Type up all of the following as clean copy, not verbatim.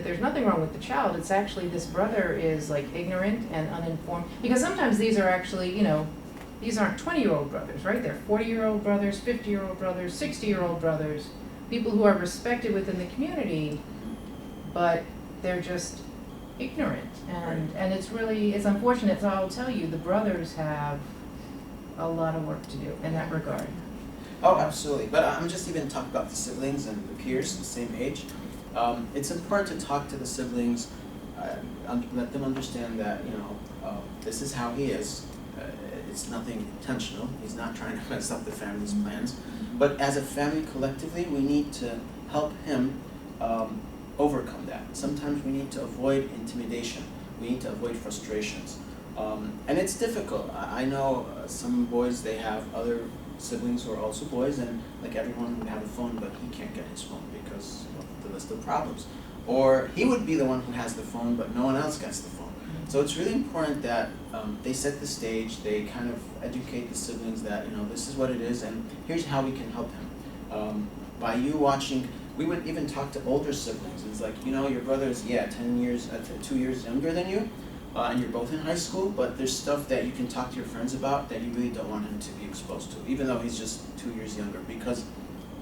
that there's nothing wrong with the child. It's actually this brother is like ignorant and uninformed. Because sometimes these are actually, you know, these aren't 20-year-old brothers, right? They're 40-year-old brothers, 50-year-old brothers, 60-year-old brothers, people who are respected within the community, but they're just ignorant. And it's really, it's unfortunate. So I'll tell you, the brothers have a lot of work to do in that regard. Oh, absolutely. But I'm just even talking about the siblings and the peers, the same age. It's important to talk to the siblings, let them understand that, you know, this is how he is. It's nothing intentional. He's not trying to mess up the family's plans. But as a family collectively, we need to help him overcome that. Sometimes we need to avoid intimidation. We need to avoid frustrations. And it's difficult. I know some boys, they have other siblings who are also boys, and like everyone would have a phone, but he can't get his phone because of the list of problems. Or he would be the one who has the phone, but no one else gets the phone. So it's really important that they set the stage, they kind of educate the siblings that, you know, this is what it is, and here's how we can help him. By you watching, we would even talk to older siblings. It's like, you know, your brother is, 2 years younger than you, and you're both in high school, but there's stuff that you can talk to your friends about that you really don't want him to be exposed to, even though he's just 2 years younger, because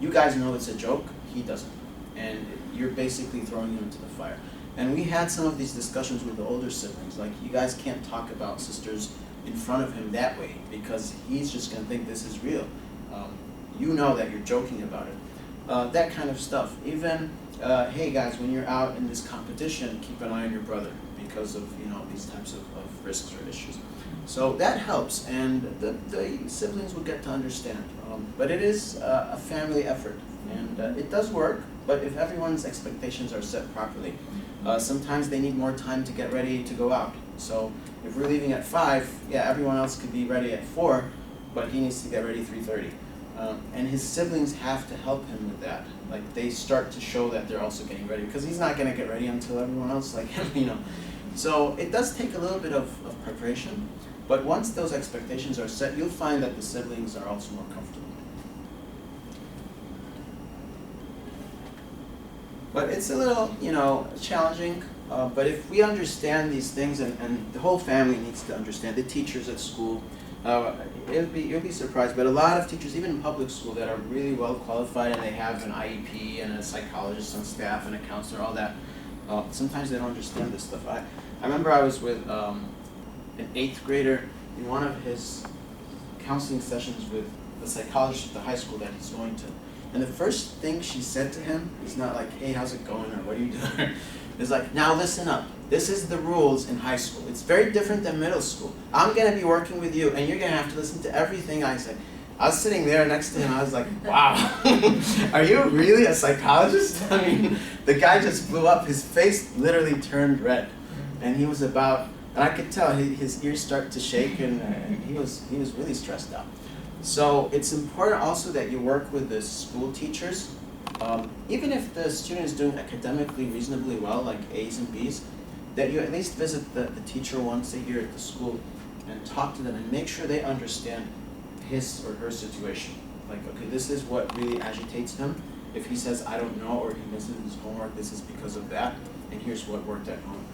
you guys know it's a joke, he doesn't. And you're basically throwing him into the fire. And we had some of these discussions with the older siblings, like, you guys can't talk about sisters in front of him that way, because he's just going to think this is real. You know that you're joking about it. That kind of stuff. Even, hey guys, when you're out in this competition, keep an eye on your brother, because of, you know, these types of risks or issues. So that helps, and the siblings will get to understand. But it is a family effort, and it does work, but if everyone's expectations are set properly, sometimes they need more time to get ready to go out. So if we're leaving at 5, everyone else could be ready at 4, but he needs to get ready 3:30. And his siblings have to help him with that. Like, they start to show that they're also getting ready, because he's not going to get ready until everyone else, like him, you know. So it does take a little bit of preparation, but once those expectations are set, you'll find that the siblings are also more comfortable. But it's a little, you know, challenging, but if we understand these things, and the whole family needs to understand, the teachers at school, you'll be surprised, but a lot of teachers, even in public school, that are really well qualified and they have an IEP and a psychologist on staff and a counselor, all that, sometimes they don't understand this stuff. I remember I was with an 8th grader in one of his counseling sessions with the psychologist at the high school that he's going to. And the first thing she said to him is not like, hey, how's it going, or what are you doing? It's like, now listen up. This is the rules in high school. It's very different than middle school. I'm going to be working with you, and you're going to have to listen to everything I say. I was sitting there next to him, I was like, wow, are you really a psychologist? I mean, the guy just blew up. His face literally turned red. And he was about, and I could tell his ears start to shake, and he was really stressed out. So it's important also that you work with the school teachers. Even if the student is doing academically reasonably well, like A's and B's, that you at least visit the teacher once a year at the school and talk to them and make sure they understand his or her situation. Like, okay, this is what really agitates him. If he says, I don't know, or he misses his homework, this is because of that, and here's what worked at home.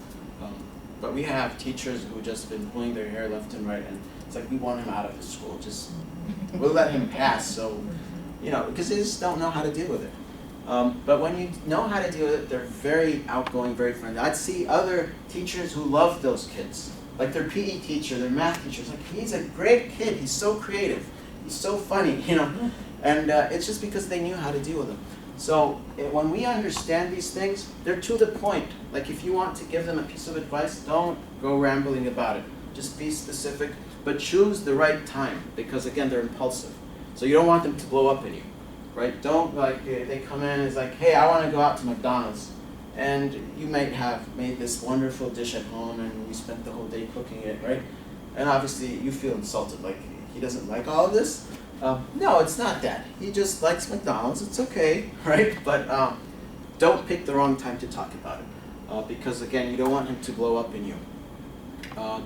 But we have teachers who just been pulling their hair left and right, and it's like, we want him out of the school. Just, we'll let him pass, so, you know, because they just don't know how to deal with it. But when you know how to deal with it, they're very outgoing, very friendly. I'd see other teachers who love those kids, like their PE teacher, their math teacher. It's like, he's a great kid, he's so creative, he's so funny, you know. And it's just because they knew how to deal with them. So when we understand these things, they're to the point. Like, if you want to give them a piece of advice, don't go rambling about it. Just be specific, but choose the right time, because again, they're impulsive. So you don't want them to blow up at you, right? Don't, like, they come in and it's like, hey, I want to go out to McDonald's. And you might have made this wonderful dish at home and we spent the whole day cooking it, right? And obviously you feel insulted, like, he doesn't like all of this. No, it's not that. He just likes McDonald's. It's okay, right? But don't pick the wrong time to talk about it, because again, you don't want him to blow up in you.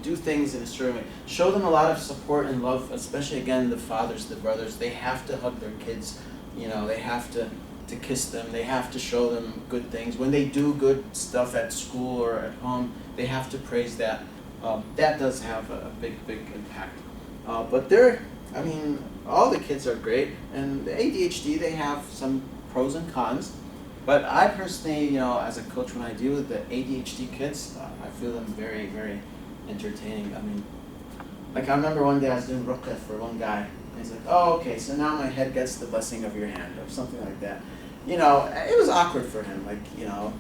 Do things in a certain way. Show them a lot of support and love, especially again the fathers, the brothers. They have to hug their kids. You know, they have to to kiss them. They have to show them good things. When they do good stuff at school or at home, they have to praise that. That does have a big impact. But I mean, all the kids are great, and the ADHD, they have some pros and cons. But I personally, you know, as a coach, when I deal with the ADHD kids, I feel them very entertaining. I mean, like I remember one day I was doing ruqya for one guy, and he's like, "Oh, okay, so now my head gets the blessing of your hand," or something like that. You know, it was awkward for him, like, you know,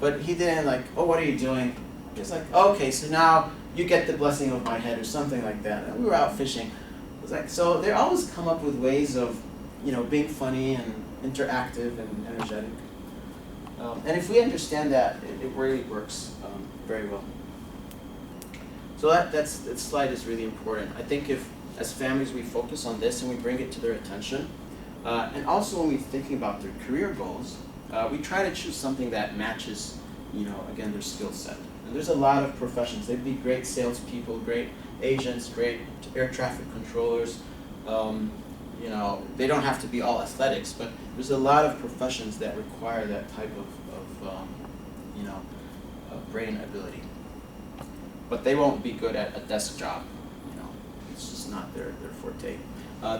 but he didn't like, "Oh, what are you doing?" He was like, "Oh, okay, so now you get the blessing of my head," or something like that. And we were out fishing. It was like, so they always come up with ways of, you know, being funny and interactive and energetic. And if we understand that, it really works very well. So that slide is really important. I think if, as families, we focus on this and we bring it to their attention, and also when we're thinking about their career goals, we try to choose something that matches, you know, again, their skill set. And there's a lot of professions. They'd be great salespeople, great agents, great air traffic controllers. You know, they don't have to be all athletics, but there's a lot of professions that require that type of you know, brain ability. But they won't be good at a desk job. You know, it's just not their forte.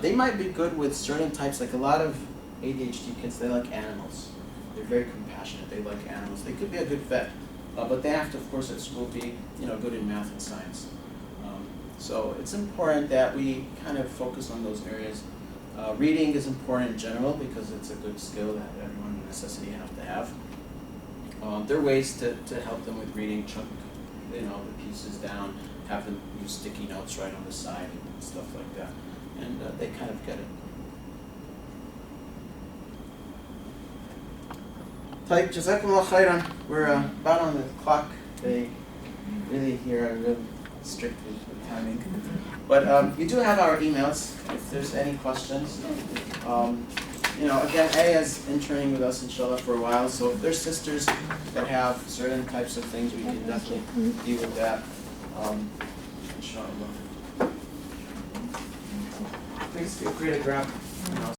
They might be good with certain types, like a lot of ADHD kids, they like animals. They're very compassionate. They like animals. They could be a good vet, but they have to, of course, at school be, you know, good in math and science. So it's important that we kind of focus on those areas. Reading is important in general because it's a good skill that everyone necessity have to have. There are ways to help them with reading. Chunk, you know, the pieces down, have them use sticky notes right on the side and stuff like that, and they kind of get it. Type, Jazakumullah khairan. We're about on the clock. They really here are real strict with timing. But you do have our emails if there's any questions. You know, again, A is interning with us, inshallah, for a while. So if there's sisters that have certain types of things, we can definitely deal with that. Inshallah. Please feel free to grab, you know,